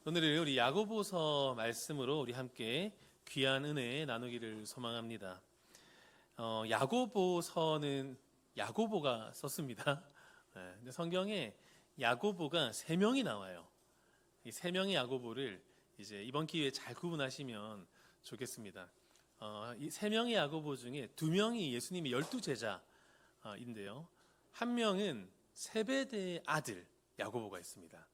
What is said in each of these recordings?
오늘은 우리 야고보서 말씀으로 우리 함께 귀한 은혜 나누기를 소망합니다. 야고보서는 야고보가 썼습니다. 근데 성경에 야고보가 3명이 나와요. 이 3명의 야고보를 이제 이번 기회에 잘 구분하시면 좋겠습니다. 이 3명의 야고보 중에 2명이 예수님의 12제자인데요. 한 명은 세베대의 아들 야고보가 있습니다.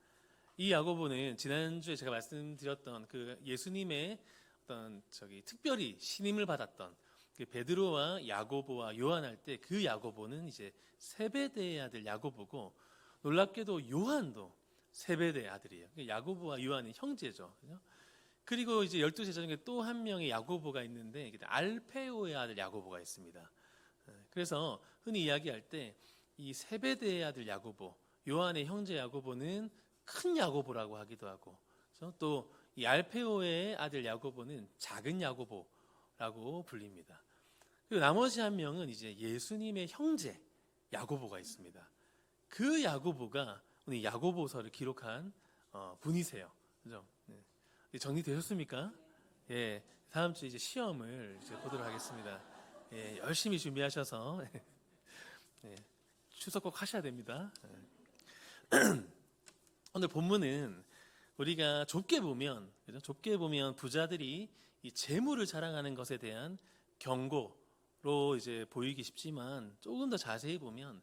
이 야고보는 지난주에 제가 말씀드렸던 그 예수님의 어떤 특별히 신임을 받았던 그 베드로와 야고보와 요한 할 때 그 야고보는 이제 세베대의 아들 야고보고, 놀랍게도 요한도 세베대의 아들이에요. 야고보와 요한은 형제죠. 그리고 이제 12제자 중에 또 한 명의 야고보가 있는데 알페오의 아들 야고보가 있습니다. 그래서 흔히 이야기할 때 이 세베대의 아들 야고보, 요한의 형제 야고보는 큰 야고보라고 하기도 하고, 또 이 알페오의 아들 야고보는 작은 야고보라고 불립니다. 그리고 나머지 한 명은 이제 예수님의 형제 야고보가 있습니다. 그 야고보가 오늘 야고보서를 기록한 분이세요. 그죠? 네. 정리되셨습니까? 예, 다음 주에 이제 시험을 이제 보도록 하겠습니다. 예, 열심히 준비하셔서 예, 추석 꼭 하셔야 됩니다. 오늘 본문은 우리가 좁게 보면 부자들이 이 재물을 자랑하는 것에 대한 경고로 이제 보이기 쉽지만, 조금 더 자세히 보면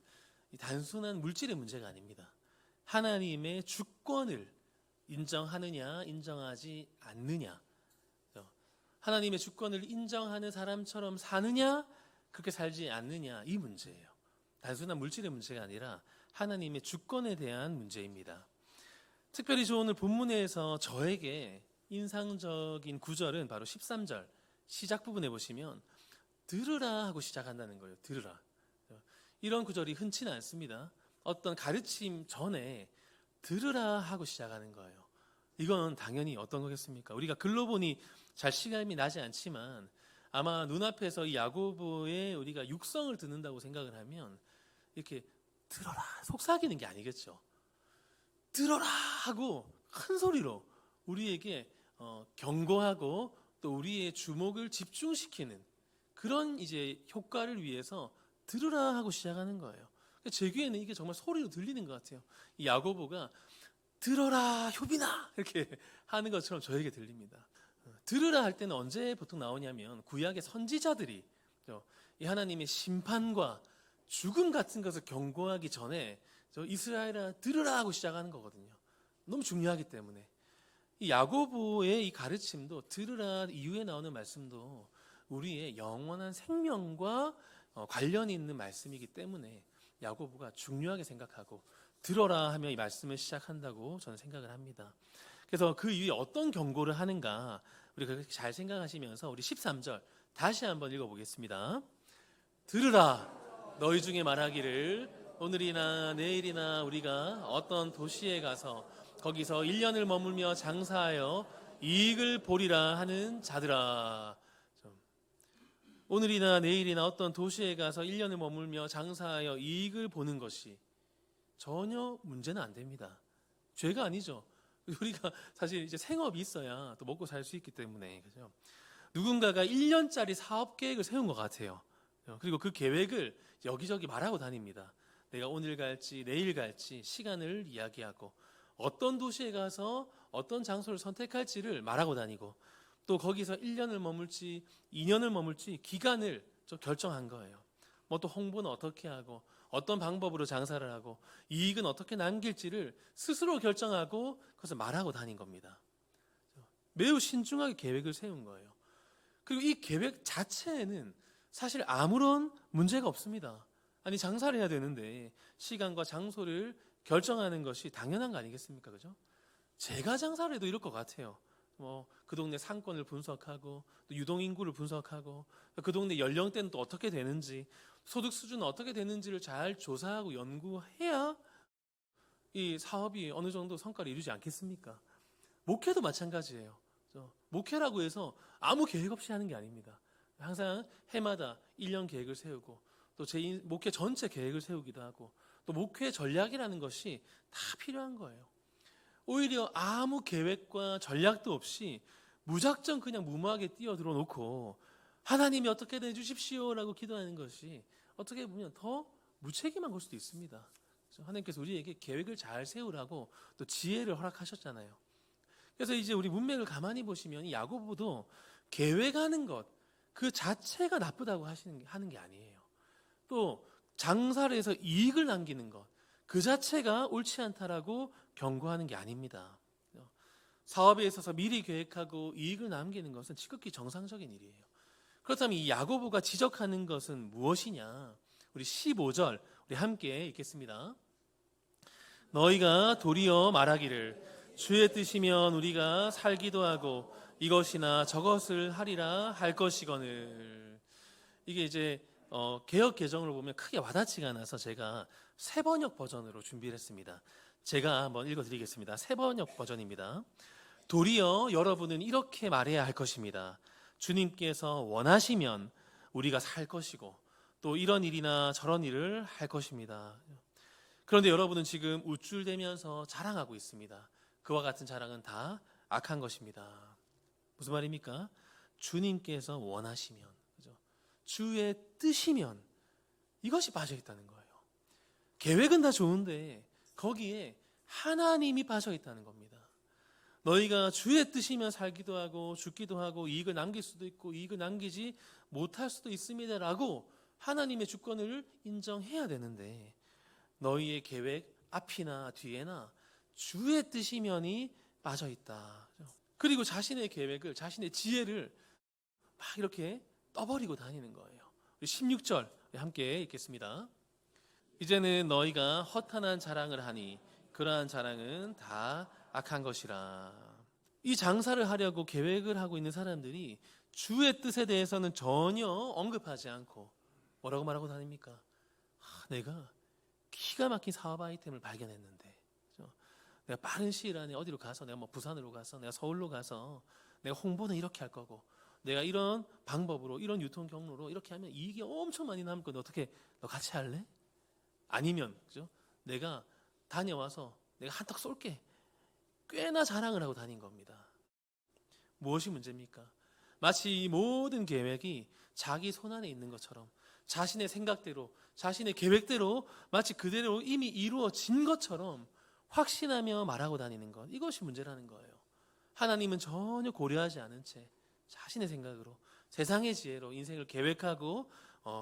이 단순한 물질의 문제가 아닙니다. 하나님의 주권을 인정하느냐 인정하지 않느냐, 하나님의 주권을 인정하는 사람처럼 사느냐 그렇게 살지 않느냐, 이 문제예요. 단순한 물질의 문제가 아니라 하나님의 주권에 대한 문제입니다. 특별히 오늘 본문에서 저에게 인상적인 구절은 바로 13절 시작 부분에 보시면 들으라 하고 시작한다는 거예요. 들으라. 이런 구절이 흔치는 않습니다. 어떤 가르침 전에 들으라 하고 시작하는 거예요. 이건 당연히 어떤 거겠습니까? 우리가 글로 보니 잘 실감이 나지 않지만 아마 눈앞에서 이 야고보의 우리가 육성을 듣는다고 생각을 하면 이렇게 들어라 속삭이는 게 아니겠죠. 들어라 하고 큰 소리로 우리에게 경고하고 또 우리의 주목을 집중시키는 그런 이제 효과를 위해서 들으라 하고 시작하는 거예요. 제 귀에는 이게 정말 소리로 들리는 것 같아요. 이 야고보가 들어라 효빈아 이렇게 하는 것처럼 저에게 들립니다. 들으라 할 때는 언제 보통 나오냐면 구약의 선지자들이 이 하나님의 심판과 죽음 같은 것을 경고하기 전에 이스라엘아 들으라 하고 시작하는 거거든요. 너무 중요하기 때문에. 이 야고보의 이 가르침도, 들으라 이후에 나오는 말씀도 우리의 영원한 생명과 관련이 있는 말씀이기 때문에 야고보가 중요하게 생각하고 들어라 하며 이 말씀을 시작한다고 저는 생각을 합니다. 그래서 그 이후에 어떤 경고를 하는가 우리가 그렇게 잘 생각하시면서 우리 13절 다시 한번 읽어보겠습니다. 들으라 너희 중에 말하기를 오늘이나 내일이나 우리가 어떤 도시에 가서 거기서 1년을 머물며 장사하여 이익을 보리라 하는 자들아. 오늘이나 내일이나 어떤 도시에 가서 1년을 머물며 장사하여 이익을 보는 것이 전혀 문제는 안 됩니다. 죄가 아니죠. 우리가 사실 이제 생업이 있어야 또 먹고 살 수 있기 때문에, 그죠? 누군가가 1년짜리 사업 계획을 세운 것 같아요. 그리고 그 계획을 여기저기 말하고 다닙니다. 내가 오늘 갈지 내일 갈지 시간을 이야기하고 어떤 도시에 가서 어떤 장소를 선택할지를 말하고 다니고, 또 거기서 1년을 머물지 2년을 머물지 기간을 좀 결정한 거예요. 뭐 또 홍보는 어떻게 하고 어떤 방법으로 장사를 하고 이익은 어떻게 남길지를 스스로 결정하고 그것을 말하고 다닌 겁니다. 매우 신중하게 계획을 세운 거예요. 그리고 이 계획 자체에는 사실 아무런 문제가 없습니다. 아니 장사를 해야 되는데 시간과 장소를 결정하는 것이 당연한 거 아니겠습니까? 그죠? 제가 장사를 해도 이럴 것 같아요. 그 동네 상권을 분석하고 또 유동인구를 분석하고 그 동네 연령대는 또 어떻게 되는지 소득 수준은 어떻게 되는지를 잘 조사하고 연구해야 이 사업이 어느 정도 성과를 이루지 않겠습니까? 목회도 마찬가지예요. 목회라고 해서 아무 계획 없이 하는 게 아닙니다. 항상 해마다 1년 계획을 세우고 또 제 목회 전체 계획을 세우기도 하고 또 목회 전략이라는 것이 다 필요한 거예요. 오히려 아무 계획과 전략도 없이 무작정 그냥 무모하게 뛰어들어 놓고 하나님이 어떻게든 해주십시오라고 기도하는 것이 어떻게 보면 더 무책임한 걸 수도 있습니다. 그래서 하나님께서 우리에게 계획을 잘 세우라고 또 지혜를 허락하셨잖아요. 그래서 이제 우리 문맥을 가만히 보시면 이 야고보도 계획하는 것 그 자체가 나쁘다고 하는 게 아니에요. 또 장사를 해서 이익을 남기는 것 그 자체가 옳지 않다라고 경고하는 게 아닙니다. 사업에 있어서 미리 계획하고 이익을 남기는 것은 지극히 정상적인 일이에요. 그렇다면 이 야고보가 지적하는 것은 무엇이냐? 우리 15절 우리 함께 읽겠습니다. 너희가 도리어 말하기를 주의 뜻이면 우리가 살기도 하고 이것이나 저것을 하리라 할 것이거늘. 이게 이제 개역 개정으로 보면 크게 와닿지가 않아서 제가 새번역 버전으로 준비를 했습니다. 제가 한번 읽어드리겠습니다. 새번역 버전입니다. 도리어 여러분은 이렇게 말해야 할 것입니다. 주님께서 원하시면 우리가 살 것이고 또 이런 일이나 저런 일을 할 것입니다. 그런데 여러분은 지금 우쭐대면서 자랑하고 있습니다. 그와 같은 자랑은 다 악한 것입니다. 무슨 말입니까? 주님께서 원하시면, 그죠? 주의 뜻이면 이것이 빠져 있다는 거예요. 계획은 다 좋은데 거기에 하나님이 빠져 있다는 겁니다. 너희가 주의 뜻이면 살기도 하고 죽기도 하고 이익을 남길 수도 있고 이익을 남기지 못할 수도 있습니다라고 하나님의 주권을 인정해야 되는데 너희의 계획 앞이나 뒤에나 주의 뜻이면이 빠져 있다. 그리고 자신의 계획을 자신의 지혜를 막 이렇게 떠버리고 다니는 거예요. 16절 함께 읽겠습니다. 이제는 너희가 허탄한 자랑을 하니 그러한 자랑은 다 악한 것이라. 이 장사를 하려고 계획을 하고 있는 사람들이 주의 뜻에 대해서는 전혀 언급하지 않고 뭐라고 말하고 다닙니까? 내가 기가 막힌 사업 아이템을 발견했는데, 그렇죠? 내가 빠른 시일 안에 어디로 가서 내가 뭐 부산으로 가서 내가 서울로 가서 내가 홍보는 이렇게 할 거고 내가 이런 방법으로 이런 유통 경로로 이렇게 하면 이익이 엄청 많이 남을 건데 어떻게 너 같이 할래? 아니면 그죠? 내가 다녀와서 내가 한턱 쏠게. 꽤나 자랑을 하고 다닌 겁니다. 무엇이 문제입니까? 마치 이 모든 계획이 자기 손안에 있는 것처럼 자신의 생각대로 자신의 계획대로 마치 그대로 이미 이루어진 것처럼 확신하며 말하고 다니는 것, 이것이 문제라는 거예요. 하나님은 전혀 고려하지 않은 채 자신의 생각으로 세상의 지혜로 인생을 계획하고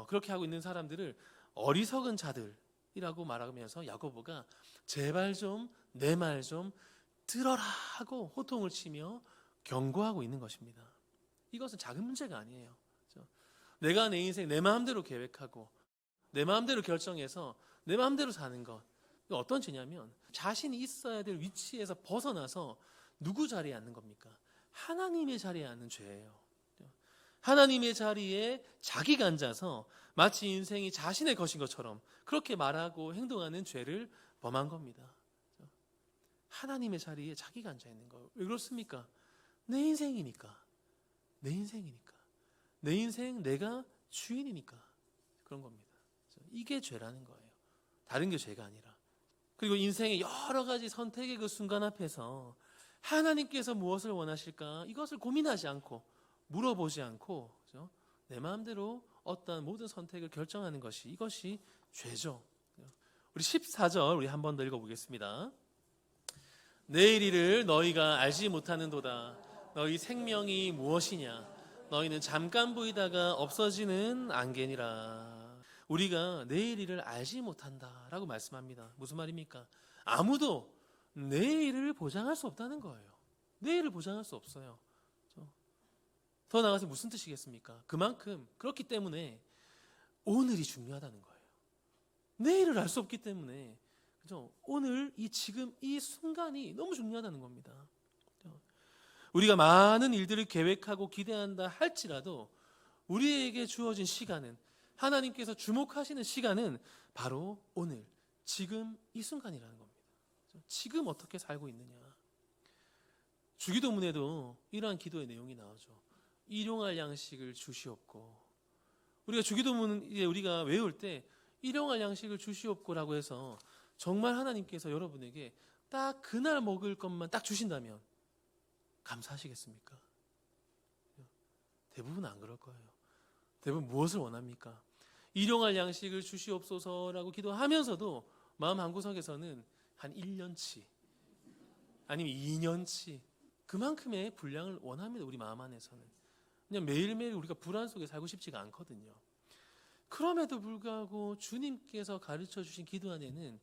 그렇게 하고 있는 사람들을 어리석은 자들이라고 말하면서 야고보가 제발 좀 내 말 좀 들어라 하고 호통을 치며 경고하고 있는 것입니다. 이것은 작은 문제가 아니에요. 그렇죠? 내가 내 인생 내 마음대로 계획하고 내 마음대로 결정해서 내 마음대로 사는 것, 이거 어떤 죄냐면 자신이 있어야 될 위치에서 벗어나서 누구 자리에 앉는 겁니까? 하나님의 자리에 앉는 죄예요. 하나님의 자리에 자기가 앉아서 마치 인생이 자신의 것인 것처럼 그렇게 말하고 행동하는 죄를 범한 겁니다. 하나님의 자리에 자기가 앉아 있는 거. 왜 그렇습니까? 내 인생이니까. 내 인생이니까. 내 인생 내가 주인이니까 그런 겁니다. 이게 죄라는 거예요. 다른 게 죄가 아니라. 그리고 인생의 여러 가지 선택의 그 순간 앞에서 하나님께서 무엇을 원하실까? 이것을 고민하지 않고 물어보지 않고, 그렇죠? 내 마음대로 어떤 모든 선택을 결정하는 것이, 이것이 죄죠. 우리 14절 우리 한 번 더 읽어보겠습니다. 내일 일을 너희가 알지 못하는도다. 너희 생명이 무엇이냐? 너희는 잠깐 보이다가 없어지는 안개니라. 우리가 내일 일을 알지 못한다라고 말씀합니다. 무슨 말입니까? 아무도 내일을 보장할 수 없다는 거예요. 내일을 보장할 수 없어요. 더 나아가서 무슨 뜻이겠습니까? 그만큼 그렇기 때문에 오늘이 중요하다는 거예요. 내일을 알 수 없기 때문에, 그죠? 오늘 지금 이 순간이 너무 중요하다는 겁니다. 그죠? 우리가 많은 일들을 계획하고 기대한다 할지라도 우리에게 주어진 시간은, 하나님께서 주목하시는 시간은 바로 오늘, 지금 이 순간이라는 겁니다. 그죠? 지금 어떻게 살고 있느냐. 주기도문에도 이러한 기도의 내용이 나오죠. 일용할 양식을 주시옵고. 우리가 주기도문 우리가 외울 때 일용할 양식을 주시옵고라고 해서 정말 하나님께서 여러분에게 딱 그날 먹을 것만 딱 주신다면 감사하시겠습니까? 대부분 안 그럴 거예요. 대부분 무엇을 원합니까? 일용할 양식을 주시옵소서라고 기도하면서도 마음 한구석에서는 한 1년치 아니면 2년치 그만큼의 분량을 원합니다. 우리 마음 안에서는. 그냥 매일매일 우리가 불안 속에 살고 싶지가 않거든요. 그럼에도 불구하고 주님께서 가르쳐 주신 기도 안에는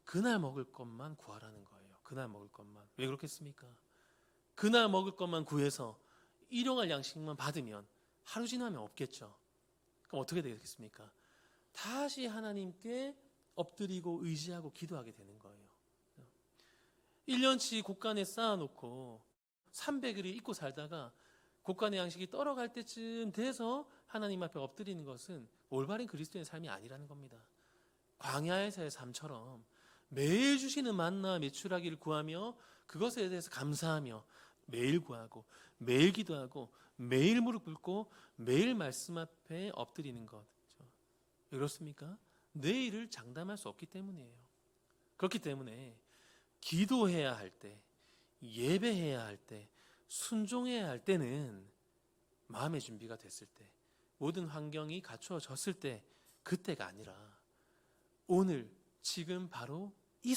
그날 먹을 것만 구하라는 거예요. 그날 먹을 것만. 왜 그렇겠습니까? 그날 먹을 것만 구해서 일용할 양식만 받으면 하루 지나면 없겠죠. 그럼 어떻게 되겠습니까? 다시 하나님께 엎드리고 의지하고 기도하게 되는 거예요. 1년치 곳간에 쌓아놓고 300일을 잊고 살다가 곳간의 양식이 떨어갈 때쯤 돼서 하나님 앞에 엎드리는 것은 올바른 그리스도인의 삶이 아니라는 겁니다. 광야에서의 삶처럼 매일 주시는 만나 메추라기를 구하며 그것에 대해서 감사하며 매일 구하고 매일 기도하고 매일 무릎 꿇고 매일 말씀 앞에 엎드리는 것. 왜 그렇습니까? 내일을 장담할 수 없기 때문이에요. 그렇기 때문에 기도해야 할 때, 예배해야 할 때, 순종해야 할 때는 마음의 준비가 됐을 때, 모든 환경이 갖추어졌을 때, 그때가 아니라 오늘 지금 바로 이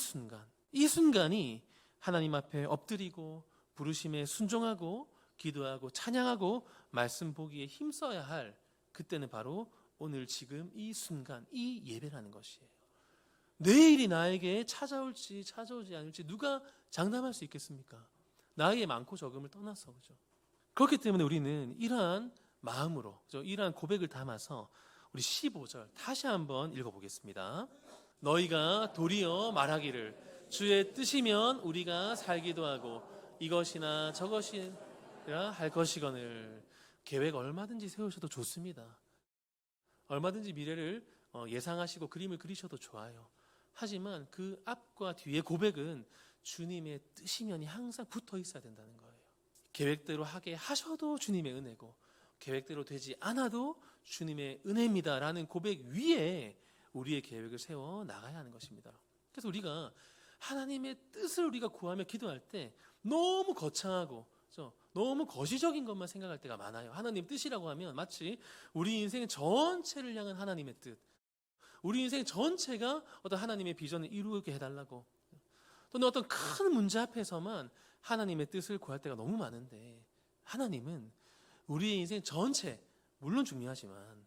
순간이 하나님 앞에 엎드리고 부르심에 순종하고 기도하고 찬양하고 말씀 보기에 힘써야 할 그때는 바로 오늘 지금 이 순간, 이 예배라는 것이에요. 내일이 나에게 찾아올지 찾아오지 않을지 누가 장담할 수 있겠습니까? 나이의 많고 적음을 떠나서 그죠. 그렇기 때문에 우리는 이러한 마음으로 이러한 고백을 담아서 우리 15절 다시 한번 읽어보겠습니다. 너희가 도리어 말하기를 주의 뜻이면 우리가 살기도 하고 이것이나 저것이라 할 것이거늘. 계획 얼마든지 세우셔도 좋습니다. 얼마든지 미래를 예상하시고 그림을 그리셔도 좋아요. 하지만 그 앞과 뒤의 고백은 주님의 뜻이면이 항상 붙어 있어야 된다는 거예요. 계획대로 하게 하셔도 주님의 은혜고 계획대로 되지 않아도 주님의 은혜입니다라는 고백 위에 우리의 계획을 세워 나가야 하는 것입니다. 그래서 우리가 하나님의 뜻을 우리가 구하며 기도할 때 너무 거창하고 너무 거시적인 것만 생각할 때가 많아요. 하나님 뜻이라고 하면 마치 우리 인생 전체를 향한 하나님의 뜻, 우리 인생 전체가 어떤 하나님의 비전을 이루게 해달라고, 또는 어떤 큰 문제 앞에서만 하나님의 뜻을 구할 때가 너무 많은데, 하나님은 우리의 인생 전체, 물론 중요하지만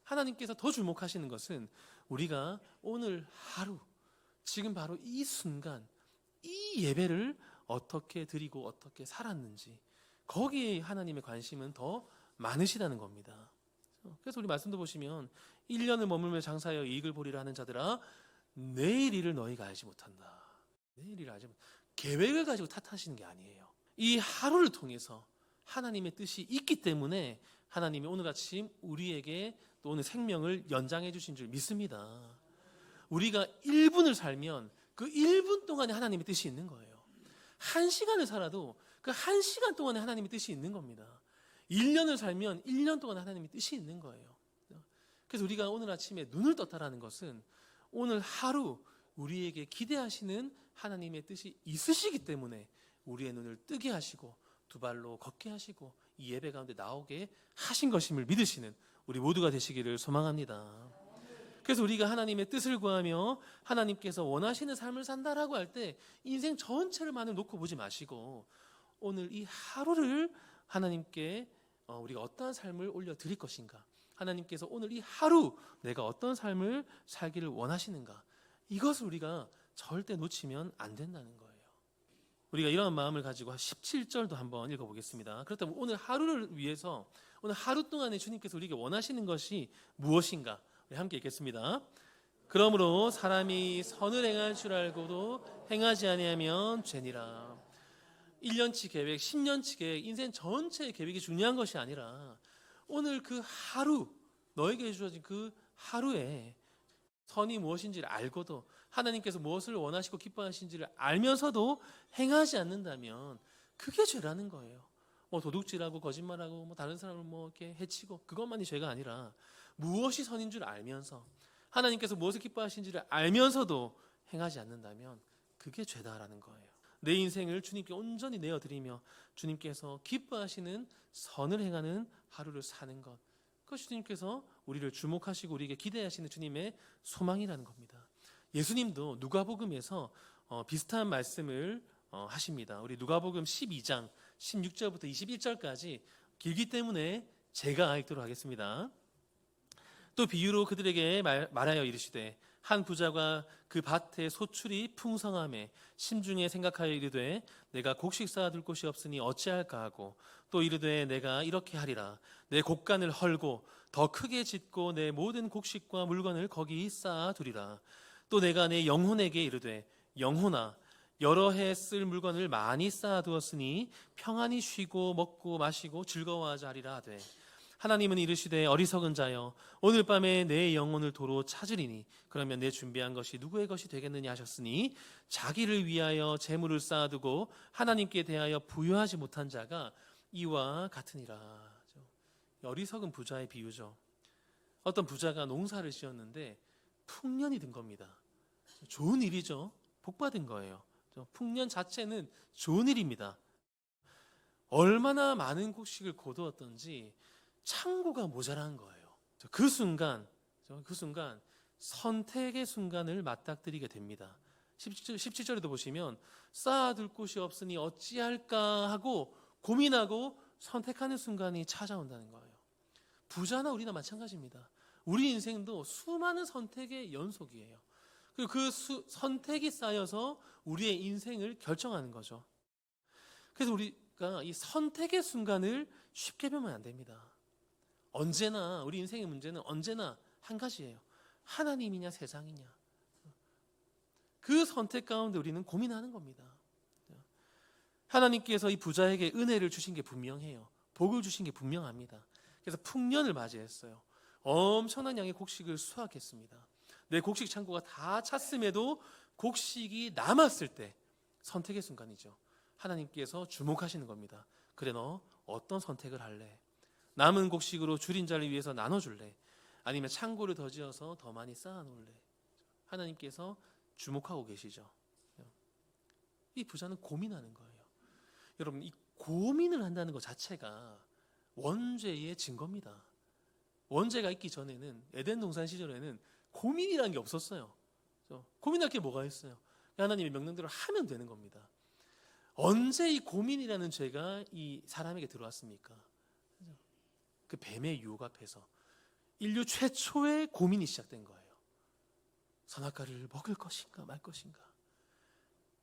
하나님께서 더 주목하시는 것은 우리가 오늘 하루, 지금 바로 이 순간, 이 예배를 어떻게 드리고 어떻게 살았는지, 거기에 하나님의 관심은 더 많으시다는 겁니다. 그래서 우리 말씀도 보시면 1년을 머물며 장사하여 이익을 보리라 하는 자들아 내일 일을 너희가 알지 못한다. 내일 일을 알지 못. 계획을 가지고 탓하시는 게 아니에요. 이 하루를 통해서 하나님의 뜻이 있기 때문에 하나님이 오늘 아침 우리에게 또 오늘 생명을 연장해 주신 줄 믿습니다. 우리가 1분을 살면 그 1분 동안에 하나님의 뜻이 있는 거예요. 1시간을 살아도 그 1시간 동안에 하나님의 뜻이 있는 겁니다. 1년을 살면 1년 동안 하나님의 뜻이 있는 거예요. 그래서 우리가 오늘 아침에 눈을 떴다라는 것은 오늘 하루 우리에게 기대하시는 하나님의 뜻이 있으시기 때문에 우리의 눈을 뜨게 하시고 두 발로 걷게 하시고 이 예배 가운데 나오게 하신 것임을 믿으시는 우리 모두가 되시기를 소망합니다. 그래서 우리가 하나님의 뜻을 구하며 하나님께서 원하시는 삶을 산다라고 할 때 인생 전체를만을 놓고 보지 마시고 오늘 이 하루를 하나님께 우리가 어떠한 삶을 올려드릴 것인가, 하나님께서 오늘 이 하루 내가 어떤 삶을 살기를 원하시는가, 이것을 우리가 절대 놓치면 안 된다는 거예요. 우리가 이런 마음을 가지고 17절도 한번 읽어보겠습니다. 그렇다면 오늘 하루를 위해서 오늘 하루 동안에 주님께서 우리에게 원하시는 것이 무엇인가 우리 함께 읽겠습니다. 그러므로 사람이 선을 행할 줄 알고도 행하지 아니하면 죄니라. 1년치 계획, 10년치 계획, 인생 전체의 계획이 중요한 것이 아니라 오늘 그 하루, 너에게 주어진 그 하루에 선이 무엇인지를 알고도 하나님께서 무엇을 원하시고 기뻐하시는지를 알면서도 행하지 않는다면 그게 죄라는 거예요. 도둑질하고 거짓말하고 다른 사람을 이렇게 해치고 그것만이 죄가 아니라 무엇이 선인 줄 알면서 하나님께서 무엇을 기뻐하시는지를 알면서도 행하지 않는다면 그게 죄다라는 거예요. 내 인생을 주님께 온전히 내어드리며 주님께서 기뻐하시는 선을 행하는 하루를 사는 것, 그것이 주님께서 우리를 주목하시고 우리에게 기대하시는 주님의 소망이라는 겁니다. 예수님도 누가복음에서 비슷한 말씀을 하십니다. 우리 누가복음 12장 16절부터 21절까지 길기 때문에 제가 읽도록 하겠습니다. 또 비유로 그들에게 말하여 이르시되 한 부자가 그 밭에 소출이 풍성함에 심중에 생각하여 이르되 내가 곡식 쌓아둘 곳이 없으니 어찌할까 하고 또 이르되 내가 이렇게 하리라 내 곡간을 헐고 더 크게 짓고 내 모든 곡식과 물건을 거기 쌓아두리라. 또 내가 내 영혼에게 이르되 영혼아 여러 해 쓸 물건을 많이 쌓아두었으니 평안히 쉬고 먹고 마시고 즐거워하자 하리라 하되 하나님은 이르시되 어리석은 자여 오늘 밤에 내 영혼을 도로 찾으리니 그러면 내 준비한 것이 누구의 것이 되겠느냐 하셨으니 자기를 위하여 재물을 쌓아두고 하나님께 대하여 부여하지 못한 자가 이와 같으니라. 어리석은 부자의 비유죠. 어떤 부자가 농사를 지었는데 풍년이 든 겁니다. 좋은 일이죠. 복받은 거예요. 풍년 자체는 좋은 일입니다. 얼마나 많은 곡식을 거두었던지 창고가 모자란 거예요. 그 순간 선택의 순간을 맞닥뜨리게 됩니다. 17절에도 보시면 쌓아둘 곳이 없으니 어찌할까 하고 고민하고 선택하는 순간이 찾아온다는 거예요. 부자나 우리나 마찬가지입니다. 우리 인생도 수많은 선택의 연속이에요. 그리고 그 선택이 쌓여서 우리의 인생을 결정하는 거죠. 그래서 우리가 이 선택의 순간을 쉽게 보면 안 됩니다. 언제나 우리 인생의 문제는 언제나 한 가지예요. 하나님이냐 세상이냐. 그 선택 가운데 우리는 고민하는 겁니다. 하나님께서 이 부자에게 은혜를 주신 게 분명해요. 복을 주신 게 분명합니다. 그래서 풍년을 맞이했어요. 엄청난 양의 곡식을 수확했습니다. 내 곡식 창고가 다 찼음에도 곡식이 남았을 때 선택의 순간이죠. 하나님께서 주목하시는 겁니다. 그래 너 어떤 선택을 할래? 남은 곡식으로 줄인 자를 위해서 나눠줄래? 아니면 창고를 더 지어서 더 많이 쌓아놓을래? 하나님께서 주목하고 계시죠. 이 부자는 고민하는 거예요. 여러분 이 고민을 한다는 것 자체가 원죄의 증거입니다. 원죄가 있기 전에는 에덴 동산 시절에는 고민이라는 게 없었어요. 고민할 게 뭐가 있어요? 하나님의 명령대로 하면 되는 겁니다. 언제 이 고민이라는 죄가 이 사람에게 들어왔습니까? 그 뱀의 유혹 앞에서 인류 최초의 고민이 시작된 거예요. 선악과를 먹을 것인가 말 것인가?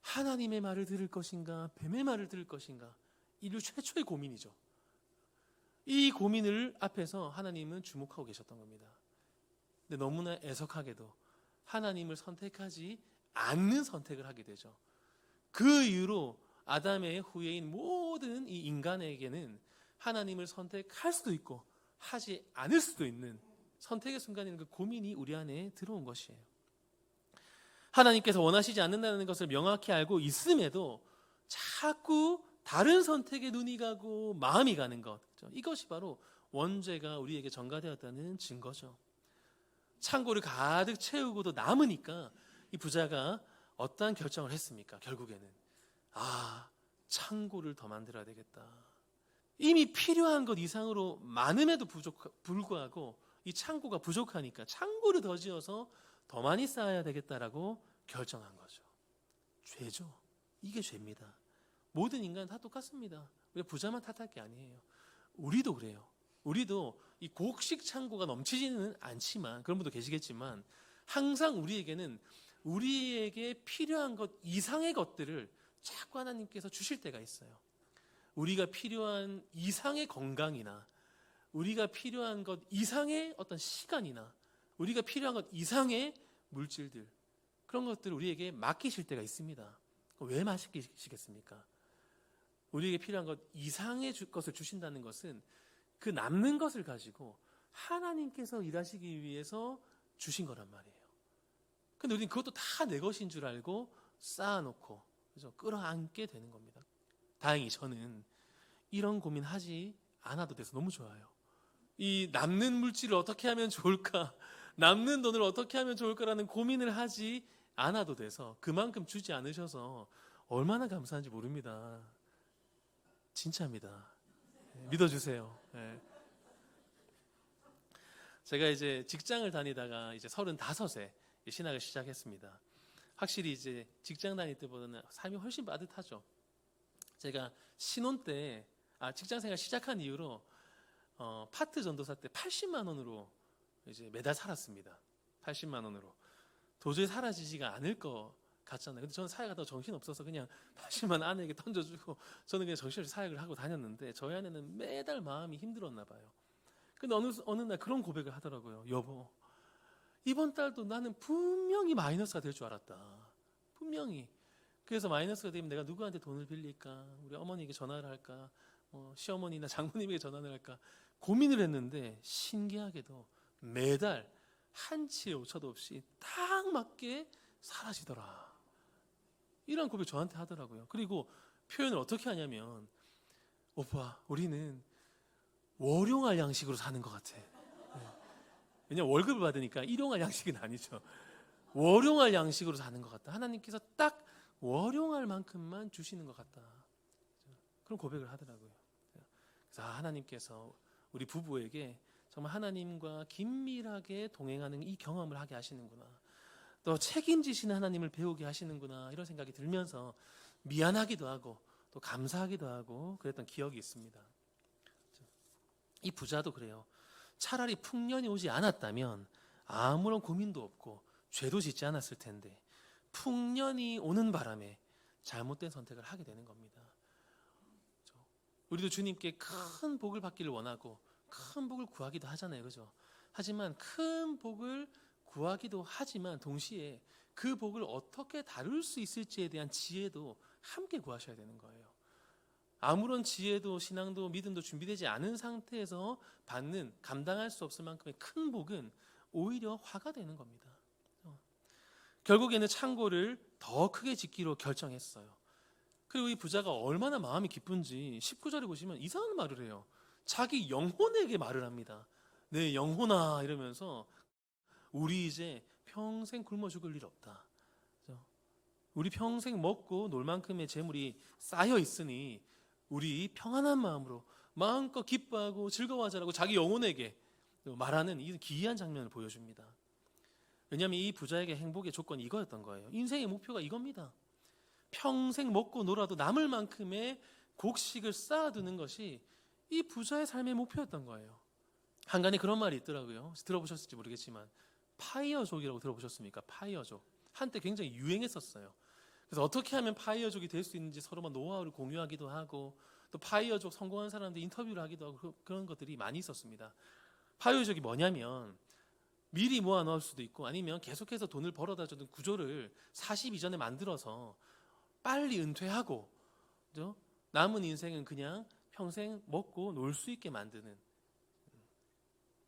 하나님의 말을 들을 것인가 뱀의 말을 들을 것인가? 인류 최초의 고민이죠. 이 고민을 앞에서 하나님은 주목하고 계셨던 겁니다. 근데 너무나 애석하게도 하나님을 선택하지 않는 선택을 하게 되죠. 그 이후로 아담의 후예인 모든 이 인간에게는 하나님을 선택할 수도 있고 하지 않을 수도 있는 선택의 순간에는 그 고민이 우리 안에 들어온 것이에요. 하나님께서 원하시지 않는다는 것을 명확히 알고 있음에도 자꾸 다른 선택에 눈이 가고 마음이 가는 것, 이것이 바로 원죄가 우리에게 전가되었다는 증거죠. 창고를 가득 채우고도 남으니까 이 부자가 어떠한 결정을 했습니까? 결국에는 창고를 더 만들어야 되겠다. 이미 필요한 것 이상으로 많음에도 불구하고 이 창고가 부족하니까 창고를 더 지어서 더 많이 쌓아야 되겠다라고 결정한 거죠. 죄죠. 이게 죄입니다. 모든 인간은 다 똑같습니다. 우리가 부자만 탓할 게 아니에요. 우리도 그래요. 우리도 이 곡식 창고가 넘치지는 않지만 그런 분도 계시겠지만 항상 우리에게는 우리에게 필요한 것 이상의 것들을 자꾸 하나님께서 주실 때가 있어요. 우리가 필요한 이상의 건강이나 우리가 필요한 것 이상의 어떤 시간이나 우리가 필요한 것 이상의 물질들, 그런 것들을 우리에게 맡기실 때가 있습니다. 왜 맡기시겠습니까? 우리에게 필요한 것 이상의 것을 주신다는 것은 그 남는 것을 가지고 하나님께서 일하시기 위해서 주신 거란 말이에요. 근데 우리는 그것도 다 내 것인 줄 알고 쌓아놓고 그래서 끌어안게 되는 겁니다. 다행히 저는 이런 고민하지 않아도 돼서 너무 좋아요. 이 남는 물질을 어떻게 하면 좋을까, 남는 돈을 어떻게 하면 좋을까라는 고민을 하지 안아도 돼서 그만큼 주지 않으셔서 얼마나 감사한지 모릅니다. 진짜입니다. 믿어주세요. 예. 제가 이제 직장을 다니다가 이제 35에 신학을 시작했습니다. 확실히 이제 직장 다닐 때보다는 삶이 훨씬 빠듯하죠. 제가 신혼 때, 직장 생활 시작한 이후로 파트 전도사 때 80만 원으로 이제 매달 살았습니다. 80만 원으로. 도저히 사라지지가 않을 것 같잖아요. 근데 저는 사회가 더 정신 없어서 그냥 80만 원 아내에게 던져주고 저는 그냥 정신없이 사역을 하고 다녔는데 저희 아내는 매달 마음이 힘들었나 봐요. 근데 어느 날 그런 고백을 하더라고요. 여보, 이번 달도 나는 분명히 마이너스가 될 줄 알았다. 분명히. 그래서 마이너스가 되면 내가 누구한테 돈을 빌릴까? 우리 어머니에게 전화를 할까? 시어머니나 장모님에게 전화를 할까? 고민을 했는데 신기하게도 매달 한치의 오차도 없이 딱 맞게 사라지더라. 이런 고백 저한테 하더라고요. 그리고 표현을 어떻게 하냐면, 오빠, 우리는 월용할 양식으로 사는 것 같아. 왜냐면 월급을 받으니까 일용할 양식은 아니죠. 월용할 양식으로 사는 것 같다. 하나님께서 딱 월용할 만큼만 주시는 것 같다. 그런 고백을 하더라고요. 그래서 하나님께서 우리 부부에게 정말 하나님과 긴밀하게 동행하는 이 경험을 하게 하시는구나. 또 책임지시는 하나님을 배우게 하시는구나. 이런 생각이 들면서 미안하기도 하고 또 감사하기도 하고 그랬던 기억이 있습니다. 이 부자도 그래요. 차라리 풍년이 오지 않았다면 아무런 고민도 없고 죄도 짓지 않았을 텐데 풍년이 오는 바람에 잘못된 선택을 하게 되는 겁니다. 우리도 주님께 큰 복을 받기를 원하고 큰 복을 구하기도 하잖아요. 그죠? 하지만 큰 복을 구하기도 하지만 동시에 그 복을 어떻게 다룰 수 있을지에 대한 지혜도 함께 구하셔야 되는 거예요. 아무런 지혜도 신앙도 믿음도 준비되지 않은 상태에서 받는 감당할 수 없을 만큼의 큰 복은 오히려 화가 되는 겁니다. 결국에는 창고를 더 크게 짓기로 결정했어요. 그리고 이 부자가 얼마나 마음이 기쁜지 19절에 보시면 이상한 말을 해요. 자기 영혼에게 말을 합니다. 내 영혼아 이러면서 우리 이제 평생 굶어 죽을 일 없다. 우리 평생 먹고 놀 만큼의 재물이 쌓여 있으니 우리 평안한 마음으로 마음껏 기뻐하고 즐거워하자라고 자기 영혼에게 말하는 이 기이한 장면을 보여줍니다. 왜냐하면 이 부자에게 행복의 조건이 이거였던 거예요. 인생의 목표가 이겁니다. 평생 먹고 놀아도 남을 만큼의 곡식을 쌓아두는 것이 이 부자의 삶의 목표였던 거예요. 한간에 그런 말이 있더라고요. 들어보셨을지 모르겠지만 파이어족이라고 들어보셨습니까? 파이어족. 한때 굉장히 유행했었어요. 그래서 어떻게 하면 파이어족이 될 수 있는지 서로 막 노하우를 공유하기도 하고 또 파이어족 성공한 사람들 인터뷰를 하기도 하고 그런 것들이 많이 있었습니다. 파이어족이 뭐냐면 미리 모아놓을 수도 있고 아니면 계속해서 돈을 벌어다 주는 구조를 40 이전에 만들어서 빨리 은퇴하고 그죠? 남은 인생은 그냥 평생 먹고 놀 수 있게 만드는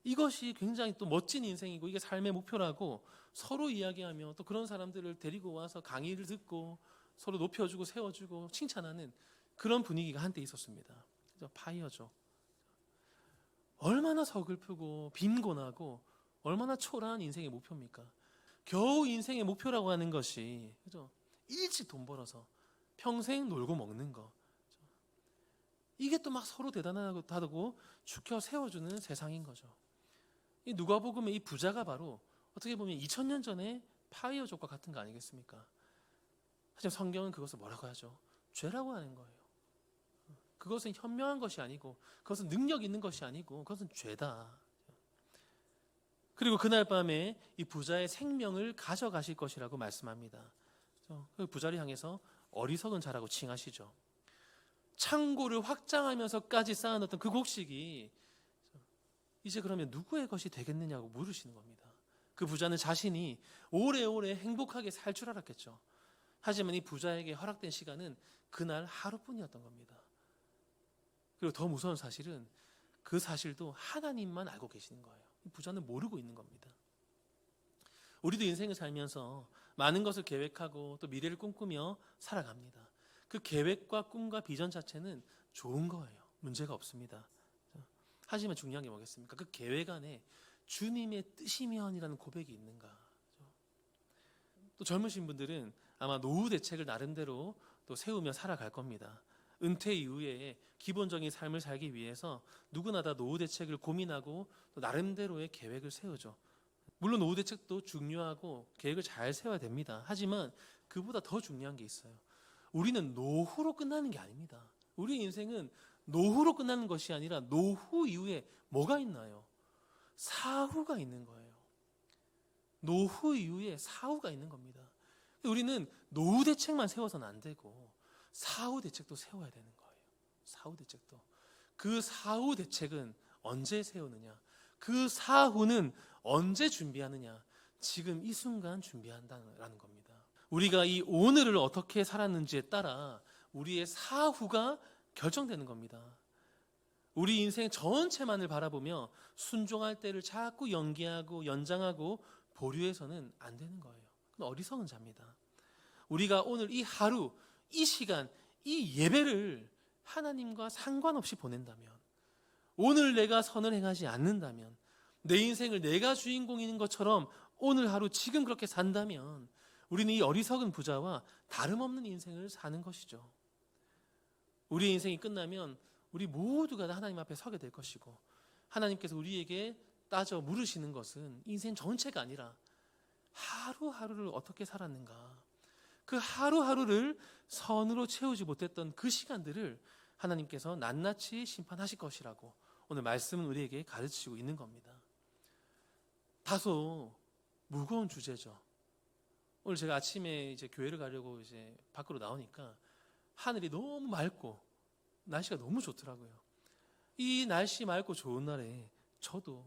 이것이 굉장히 또 멋진 인생이고 이게 삶의 목표라고 서로 이야기하며 또 그런 사람들을 데리고 와서 강의를 듣고 서로 높여주고 세워주고 칭찬하는 그런 분위기가 한때 있었습니다. 파이어족. 얼마나 서글프고 빈곤하고 얼마나 초라한 인생의 목표입니까? 겨우 인생의 목표라고 하는 것이 그죠? 일찍 돈 벌어서 평생 놀고 먹는 거. 이게 또 막 서로 대단하다고 축혀 세워주는 세상인 거죠. 이 누가복음의 이 부자가 바로 어떻게 보면 2000년 전에 파이어족과 같은 거 아니겠습니까? 하지만 성경은 그것을 뭐라고 하죠? 죄라고 하는 거예요. 그것은 현명한 것이 아니고 그것은 능력 있는 것이 아니고 그것은 죄다. 그리고 그날 밤에 이 부자의 생명을 가져가실 것이라고 말씀합니다. 그 부자를 향해서 어리석은 자라고 칭하시죠. 창고를 확장하면서까지 쌓아놨던 그 곡식이 이제 그러면 누구의 것이 되겠느냐고 물으시는 겁니다. 그 부자는 자신이 오래오래 행복하게 살 줄 알았겠죠. 하지만 이 부자에게 허락된 시간은 그날 하루뿐이었던 겁니다. 그리고 더 무서운 사실은 그 사실도 하나님만 알고 계시는 거예요. 이 부자는 모르고 있는 겁니다. 우리도 인생을 살면서 많은 것을 계획하고 또 미래를 꿈꾸며 살아갑니다. 그 계획과 꿈과 비전 자체는 좋은 거예요. 문제가 없습니다. 하지만 중요한 게 뭐겠습니까? 그 계획 안에 주님의 뜻이면이라는 고백이 있는가? 또 젊으신 분들은 아마 노후 대책을 나름대로 또 세우며 살아갈 겁니다. 은퇴 이후에 기본적인 삶을 살기 위해서 누구나 다 노후 대책을 고민하고 또 나름대로의 계획을 세우죠. 물론 노후 대책도 중요하고 계획을 잘 세워야 됩니다. 하지만 그보다 더 중요한 게 있어요. 우리는 노후로 끝나는 게 아닙니다. 우리 인생은 노후로 끝나는 것이 아니라 노후 이후에 뭐가 있나요? 사후가 있는 거예요. 노후 이후에 사후가 있는 겁니다. 우리는 노후 대책만 세워서는 안 되고 사후 대책도 세워야 되는 거예요. 사후 대책도. 그 사후 대책은 언제 세우느냐? 그 사후는 언제 준비하느냐? 지금 이 순간 준비한다는 겁니다. 우리가 이 오늘을 어떻게 살았는지에 따라 우리의 사후가 결정되는 겁니다. 우리 인생 전체만을 바라보며 순종할 때를 자꾸 연기하고 연장하고 보류해서는 안 되는 거예요. 그건 어리석은 자입니다. 우리가 오늘 이 하루, 이 시간, 이 예배를 하나님과 상관없이 보낸다면, 오늘 내가 선을 행하지 않는다면, 내 인생을 내가 주인공인 것처럼 오늘 하루 지금 그렇게 산다면 우리는 이 어리석은 부자와 다름없는 인생을 사는 것이죠. 우리 인생이 끝나면 우리 모두가 다 하나님 앞에 서게 될 것이고, 하나님께서 우리에게 따져 물으시는 것은 인생 전체가 아니라 하루하루를 어떻게 살았는가, 그 하루하루를 선으로 채우지 못했던 그 시간들을 하나님께서 낱낱이 심판하실 것이라고 오늘 말씀은 우리에게 가르치고 있는 겁니다. 다소 무거운 주제죠. 오늘 제가 아침에 이제 교회를 가려고 이제 밖으로 나오니까 하늘이 너무 맑고 날씨가 너무 좋더라고요. 이 날씨 맑고 좋은 날에 저도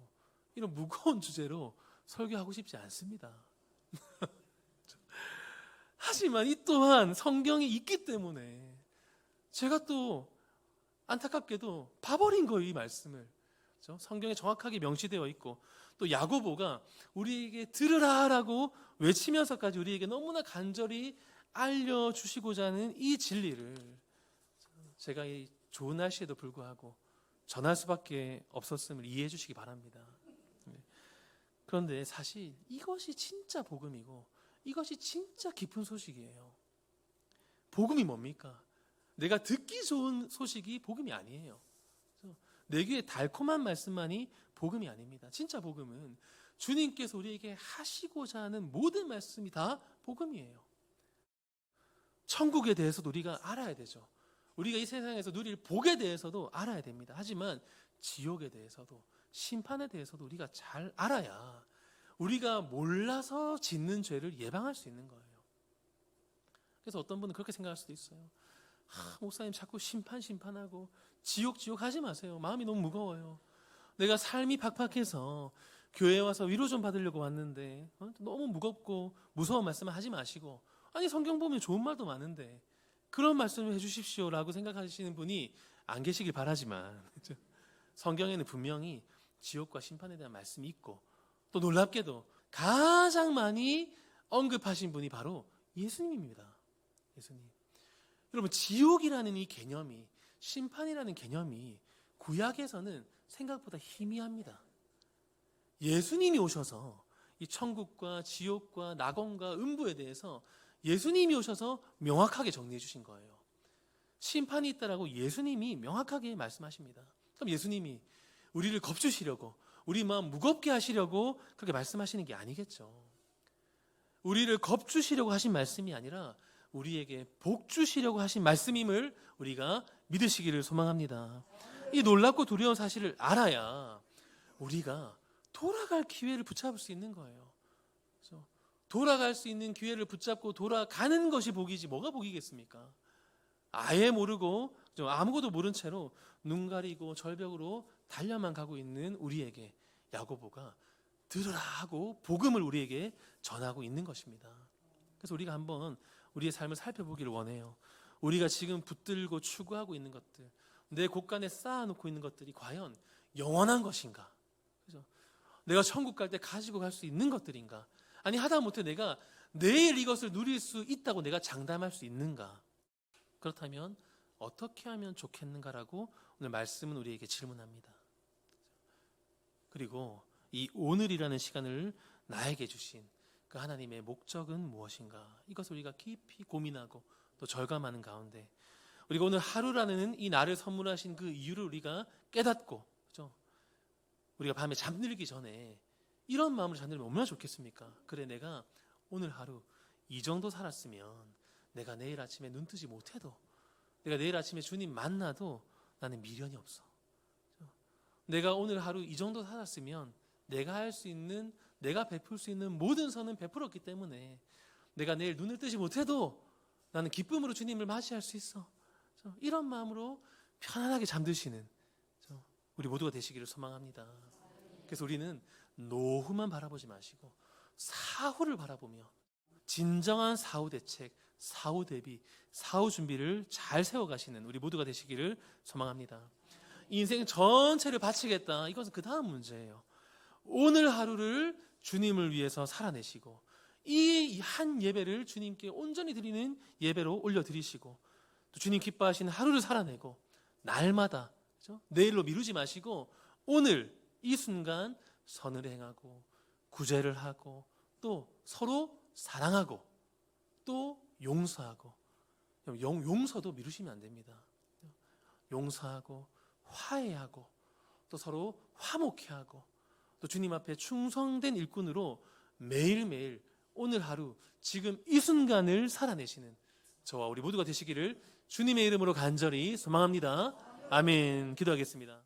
이런 무거운 주제로 설교하고 싶지 않습니다. 하지만 이 또한 성경이 있기 때문에 제가 또 안타깝게도 봐버린 거예요, 이 말씀을. 그렇죠? 성경에 정확하게 명시되어 있고, 또 야고보가 우리에게 들으라라고 외치면서까지 우리에게 너무나 간절히 알려주시고자 하는 이 진리를 제가 이 좋은 날씨에도 불구하고 전할 수밖에 없었음을 이해해 주시기 바랍니다. 그런데 사실 이것이 진짜 복음이고 이것이 진짜 깊은 소식이에요. 복음이 뭡니까? 내가 듣기 좋은 소식이 복음이 아니에요. 내 귀에 달콤한 말씀만이 복음이 아닙니다. 진짜 복음은 주님께서 우리에게 하시고자 하는 모든 말씀이 다 복음이에요. 천국에 대해서도 우리가 알아야 되죠. 우리가 이 세상에서 누릴 복에 대해서도 알아야 됩니다. 하지만 지옥에 대해서도, 심판에 대해서도 우리가 잘 알아야 우리가 몰라서 짓는 죄를 예방할 수 있는 거예요. 그래서 어떤 분은 그렇게 생각할 수도 있어요. 목사님 자꾸 심판하고 지옥 하지 마세요. 마음이 너무 무거워요. 내가 삶이 팍팍해서 교회에 와서 위로 좀 받으려고 왔는데 너무 무겁고 무서운 말씀을 하지 마시고, 아니 성경 보면 좋은 말도 많은데 그런 말씀을 해주십시오라고 생각하시는 분이 안 계시길 바라지만, 성경에는 분명히 지옥과 심판에 대한 말씀이 있고, 또 놀랍게도 가장 많이 언급하신 분이 바로 예수님입니다. 예수님. 여러분, 지옥이라는 이 개념이, 심판이라는 개념이 구약에서는 생각보다 희미합니다. 예수님이 오셔서 이 천국과 지옥과 낙원과 음부에 대해서 예수님이 오셔서 명확하게 정리해 주신 거예요. 심판이 있다라고 예수님이 명확하게 말씀하십니다. 그럼 예수님이 우리를 겁주시려고, 우리 마음 무겁게 하시려고 그렇게 말씀하시는 게 아니겠죠. 우리를 겁주시려고 하신 말씀이 아니라 우리에게 복 주시려고 하신 말씀임을 우리가 믿으시기를 소망합니다. 이 놀랍고 두려운 사실을 알아야 우리가 돌아갈 기회를 붙잡을 수 있는 거예요. 그래서 돌아갈 수 있는 기회를 붙잡고 돌아가는 것이 복이지 뭐가 복이겠습니까? 아예 모르고 아무것도 모른 채로 눈 가리고 절벽으로 달려만 가고 있는 우리에게 야고보가 들으라 하고 복음을 우리에게 전하고 있는 것입니다. 그래서 우리가 한번 우리의 삶을 살펴보기를 원해요. 우리가 지금 붙들고 추구하고 있는 것들, 내 곳간에 쌓아놓고 있는 것들이 과연 영원한 것인가? 그죠? 내가 천국 갈 때 가지고 갈 수 있는 것들인가? 아니 하다못해 내가 내일 이것을 누릴 수 있다고 내가 장담할 수 있는가? 그렇다면 어떻게 하면 좋겠는가라고 오늘 말씀은 우리에게 질문합니다. 그리고 이 오늘이라는 시간을 나에게 주신 그 하나님의 목적은 무엇인가? 이것을 우리가 깊이 고민하고 또 절감하는 가운데 우리가 오늘 하루라는 이 날을 선물하신 그 이유를 우리가 깨닫고, 그죠? 우리가 밤에 잠들기 전에 이런 마음으로 잠들면 얼마나 좋겠습니까? 그래, 내가 오늘 하루 이 정도 살았으면 내가 내일 아침에 눈 뜨지 못해도, 내가 내일 아침에 주님 만나도 나는 미련이 없어. 내가 오늘 하루 이 정도 살았으면 내가 할 수 있는, 내가 베풀 수 있는 모든 선은 베풀었기 때문에 내가 내일 눈을 뜨지 못해도 나는 기쁨으로 주님을 맞이할 수 있어. 이런 마음으로 편안하게 잠드시는 우리 모두가 되시기를 소망합니다. 그래서 우리는 노후만 바라보지 마시고 사후를 바라보며 진정한 사후 대책, 사후 대비, 사후 준비를 잘 세워가시는 우리 모두가 되시기를 소망합니다. 인생 전체를 바치겠다, 이것은 그 다음 문제예요. 오늘 하루를 주님을 위해서 살아내시고 이 한 예배를 주님께 온전히 드리는 예배로 올려드리시고 또 주님 기뻐하시는 하루를 살아내고 날마다, 그렇죠? 내일로 미루지 마시고 오늘 이 순간 선을 행하고 구제를 하고 또 서로 사랑하고 또 용서하고, 용서도 미루시면 안 됩니다. 용서하고 화해하고 또 서로 화목해 하고 또 주님 앞에 충성된 일꾼으로 매일매일 오늘 하루 지금 이 순간을 살아내시는 저와 우리 모두가 되시기를 주님의 이름으로 간절히 소망합니다. 아멘. 기도하겠습니다.